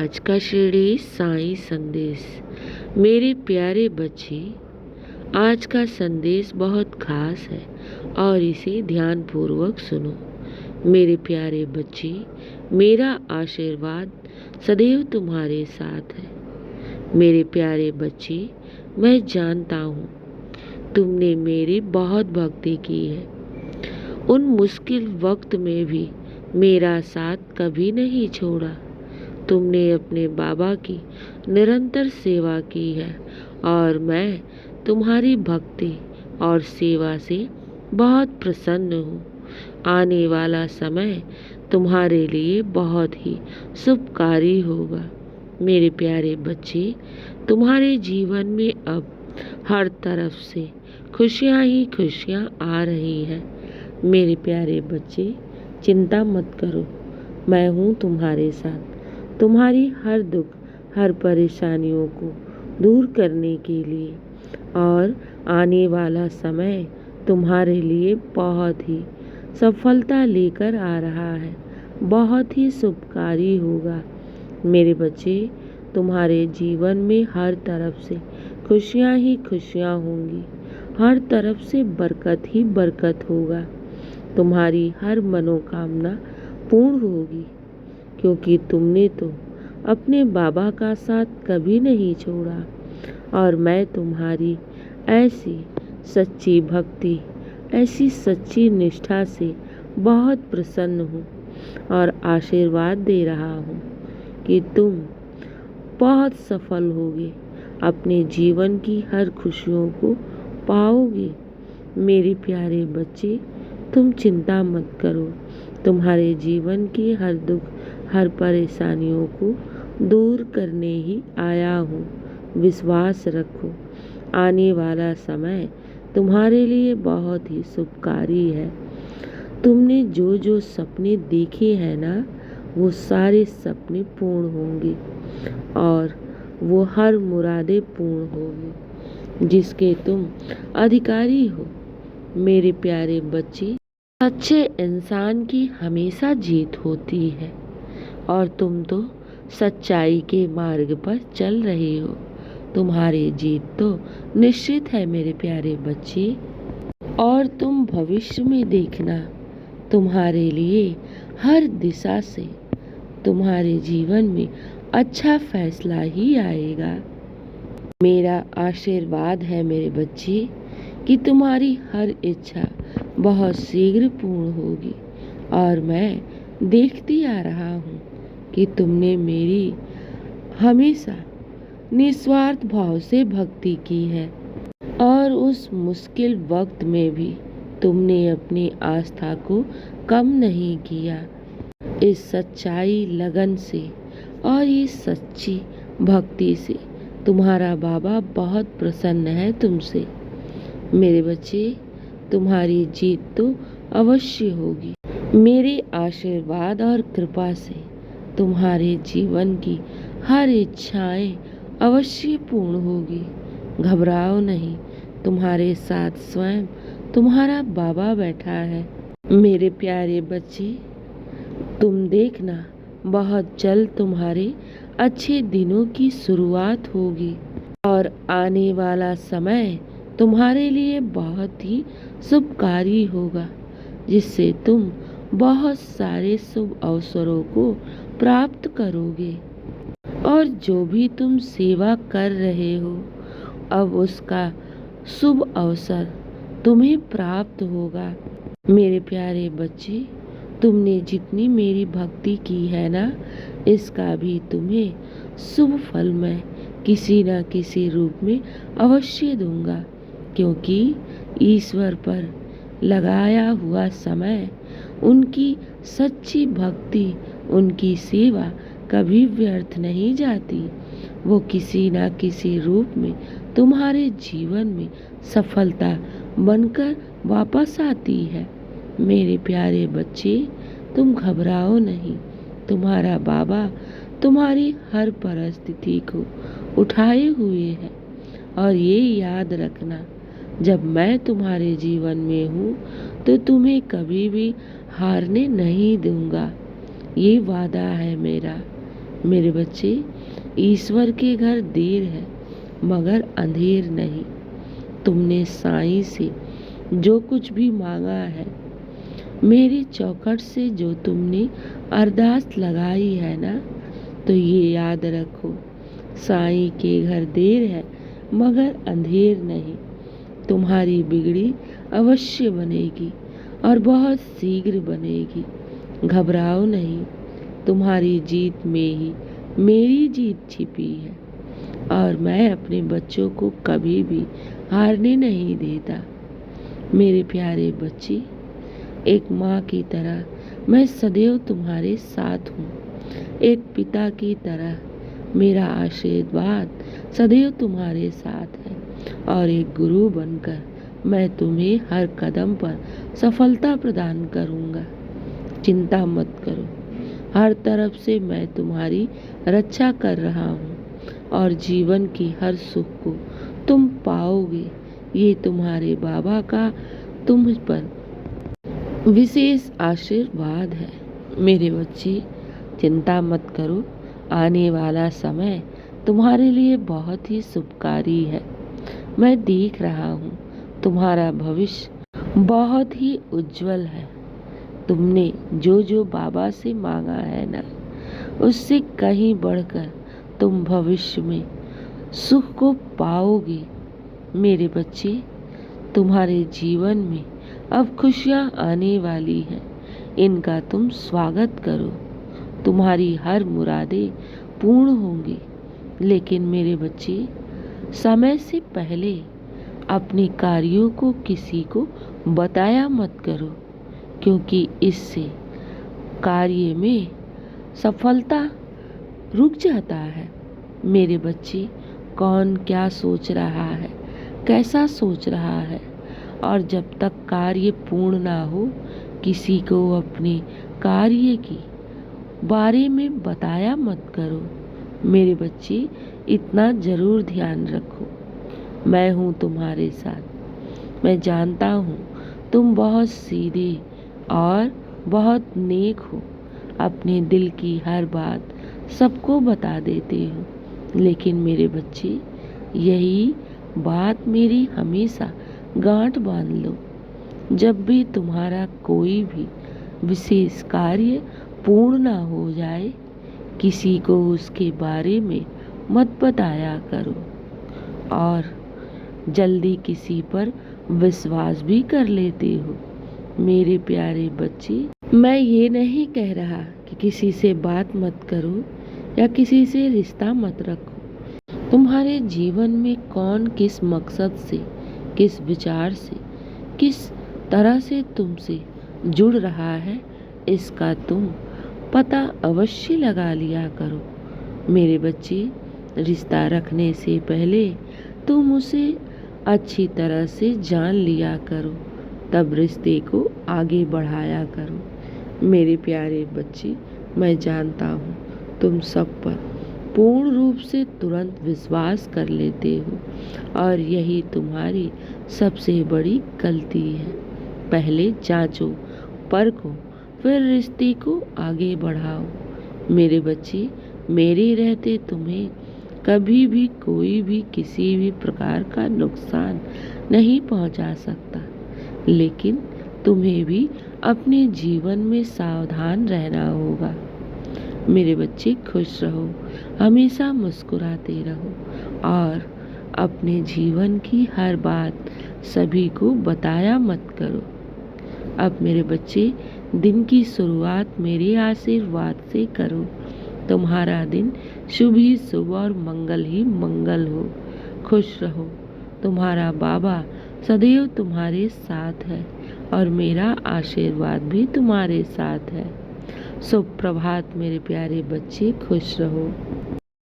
आज का शिरडी साईं संदेश। मेरे प्यारे बच्चे, आज का संदेश बहुत खास है और इसे ध्यानपूर्वक सुनो। मेरे प्यारे बच्चे, मेरा आशीर्वाद सदैव तुम्हारे साथ है। मेरे प्यारे बच्चे, मैं जानता हूँ तुमने मेरी बहुत भक्ति की है। उन मुश्किल वक्त में भी मेरा साथ कभी नहीं छोड़ा। तुमने अपने बाबा की निरंतर सेवा की है और मैं तुम्हारी भक्ति और सेवा से बहुत प्रसन्न हूँ। आने वाला समय तुम्हारे लिए बहुत ही शुभकारी होगा। मेरे प्यारे बच्चे, तुम्हारे जीवन में अब हर तरफ से खुशियाँ ही खुशियाँ आ रही हैं। मेरे प्यारे बच्चे, चिंता मत करो, मैं हूँ तुम्हारे साथ। तुम्हारी हर दुख, हर परेशानियों को दूर करने के लिए और आने वाला समय तुम्हारे लिए बहुत ही सफलता लेकर आ रहा है, बहुत ही शुभकारी होगा। मेरे बच्चे, तुम्हारे जीवन में हर तरफ से खुशियाँ ही खुशियाँ होंगी, हर तरफ से बरकत ही बरकत होगा। तुम्हारी हर मनोकामना पूर्ण होगी, क्योंकि तुमने तो अपने बाबा का साथ कभी नहीं छोड़ा और मैं तुम्हारी ऐसी सच्ची भक्ति, ऐसी सच्ची निष्ठा से बहुत प्रसन्न हूँ और आशीर्वाद दे रहा हूँ कि तुम बहुत सफल होगे, अपने जीवन की हर खुशियों को पाओगे। मेरे प्यारे बच्चे, तुम चिंता मत करो, तुम्हारे जीवन की हर दुख, हर परेशानियों को दूर करने ही आया हूँ। विश्वास रखो, आने वाला समय तुम्हारे लिए बहुत ही शुभकारी है। तुमने जो जो सपने देखे हैं ना, वो सारे सपने पूर्ण होंगे और वो हर मुरादें पूर्ण होंगी जिसके तुम अधिकारी हो। मेरे प्यारे बच्चे, अच्छे इंसान की हमेशा जीत होती है और तुम तो सच्चाई के मार्ग पर चल रहे हो। तुम्हारी जीत तो निश्चित है मेरे प्यारे बच्चे, और तुम भविष्य में देखना, तुम्हारे लिए हर दिशा से तुम्हारे जीवन में अच्छा फैसला ही आएगा। मेरा आशीर्वाद है मेरे बच्चे कि तुम्हारी हर इच्छा बहुत शीघ्र पूर्ण होगी और मैं देखती आ रहा हूँ कि तुमने मेरी हमेशा निस्वार्थ भाव से भक्ति की है और उस मुश्किल वक्त में भी तुमने अपनी आस्था को कम नहीं किया। इस सच्चाई, लगन से और इस सच्ची भक्ति से तुम्हारा बाबा बहुत प्रसन्न है तुमसे। मेरे बच्चे, तुम्हारी जीत तो अवश्य होगी। मेरे आशीर्वाद और कृपा से तुम्हारे जीवन की हर इच्छाएं अवश्य पूर्ण होगी। घबराओ नहीं, तुम्हारे साथ स्वयं तुम्हारा बाबा बैठा है। मेरे प्यारे बच्चे, तुम देखना, बहुत जल्द तुम्हारे अच्छे दिनों की शुरुआत होगी और आने वाला समय तुम्हारे लिए बहुत ही शुभकारी होगा, जिससे तुम बहुत सारे शुभ अवसरों को प्राप्त करोगे और जो भी तुम सेवा कर रहे हो, अब उसका शुभ अवसर तुम्हें प्राप्त होगा। मेरे प्यारे बच्चे, तुमने जितनी मेरी भक्ति की है ना, इसका भी तुम्हें शुभ फल मैं किसी न किसी रूप में अवश्य दूंगा, क्योंकि ईश्वर पर लगाया हुआ समय, उनकी सच्ची भक्ति, उनकी सेवा कभी व्यर्थ नहीं जाती। वो किसी न किसी रूप में तुम्हारे जीवन में सफलता बनकर वापस आती है। मेरे प्यारे बच्चे, तुम घबराओ नहीं, तुम्हारा बाबा तुम्हारी हर परिस्थिति को उठाए हुए है और ये याद रखना, जब मैं तुम्हारे जीवन में हूँ तो तुम्हें कभी भी हारने नहीं दूंगा। ये वादा है मेरा। मेरे बच्चे, ईश्वर के घर देर है मगर अंधेर नहीं। तुमने साईं से जो कुछ भी मांगा है, मेरी चौखट से जो तुमने अरदास लगाई है ना, तो ये याद रखो, साईं के घर देर है मगर अंधेर नहीं। तुम्हारी बिगड़ी अवश्य बनेगी और बहुत शीघ्र बनेगी। घबराओ नहीं, तुम्हारी जीत में ही मेरी जीत छिपी है और मैं अपने बच्चों को कभी भी हारने नहीं देता। मेरे प्यारे बच्चे, एक माँ की तरह मैं सदैव तुम्हारे साथ हूँ। एक पिता की तरह मेरा आशीर्वाद सदैव तुम्हारे साथ है और एक गुरु बनकर मैं तुम्हें हर कदम पर सफलता प्रदान करूँगा। चिंता मत करो, हर तरफ से मैं तुम्हारी रक्षा कर रहा हूँ और जीवन की हर सुख को तुम पाओगे। ये तुम्हारे बाबा का तुम पर विशेष आशीर्वाद है। मेरे बच्चे, चिंता मत करो, आने वाला समय तुम्हारे लिए बहुत ही शुभकारी है। मैं देख रहा हूँ तुम्हारा भविष्य बहुत ही उज्जवल है। तुमने जो जो बाबा से मांगा है ना, उससे कहीं बढ़कर तुम भविष्य में सुख को पाओगे। मेरे बच्चे, तुम्हारे जीवन में अब खुशियाँ आने वाली हैं, इनका तुम स्वागत करो। तुम्हारी हर मुरादें पूर्ण होंगी। लेकिन मेरे बच्चे, समय से पहले अपने कार्यों को किसी को बताया मत करो, क्योंकि इससे कार्य में सफलता रुक जाता है। मेरे बच्चे, कौन क्या सोच रहा है, कैसा सोच रहा है, और जब तक कार्य पूर्ण ना हो, किसी को अपने कार्य की बारे में बताया मत करो। मेरे बच्चे, इतना ज़रूर ध्यान रखो, मैं हूँ तुम्हारे साथ। मैं जानता हूँ तुम बहुत सीधे और बहुत नेक हो, अपने दिल की हर बात सबको बता देते हो। लेकिन मेरे बच्चे, यही बात मेरी हमेशा गांठ बांध लो। जब भी तुम्हारा कोई भी विशेष कार्य पूर्ण ना हो जाए, किसी को उसके बारे में मत बताया करो और जल्दी किसी पर विश्वास भी कर लेते हो। मेरे प्यारे बच्चे, मैं ये नहीं कह रहा कि किसी से बात मत करो या किसी से रिश्ता मत रखो। तुम्हारे जीवन में कौन किस मकसद से, किस विचार से, किस तरह से तुमसे जुड़ रहा है, इसका तुम पता अवश्य लगा लिया करो। मेरे बच्चे, रिश्ता रखने से पहले तुम उसे अच्छी तरह से जान लिया करो, तब रिश्ते को आगे बढ़ाया करो। मेरे प्यारे बच्चे, मैं जानता हूँ तुम सब पर पूर्ण रूप से तुरंत विश्वास कर लेते हो और यही तुम्हारी सबसे बड़ी गलती है। पहले जांचो, परखो, फिर रिश्ते को आगे बढ़ाओ। मेरे बच्चे, मेरे रहते तुम्हें कभी भी कोई भी किसी भी प्रकार का नुकसान नहीं पहुंचा सकता, लेकिन तुम्हें भी अपने जीवन में सावधान रहना होगा। मेरे बच्चे, खुश रहो, हमेशा मुस्कुराते रहो और अपने जीवन की हर बात सभी को बताया मत करो। अब मेरे बच्चे, दिन की शुरुआत मेरे आशीर्वाद से करो। तुम्हारा दिन शुभ ही शुभ और मंगल ही मंगल हो। खुश रहो, तुम्हारा बाबा सदैव तुम्हारे साथ है और मेरा आशीर्वाद भी तुम्हारे साथ है। शुभ प्रभात मेरे प्यारे बच्चे, खुश रहो।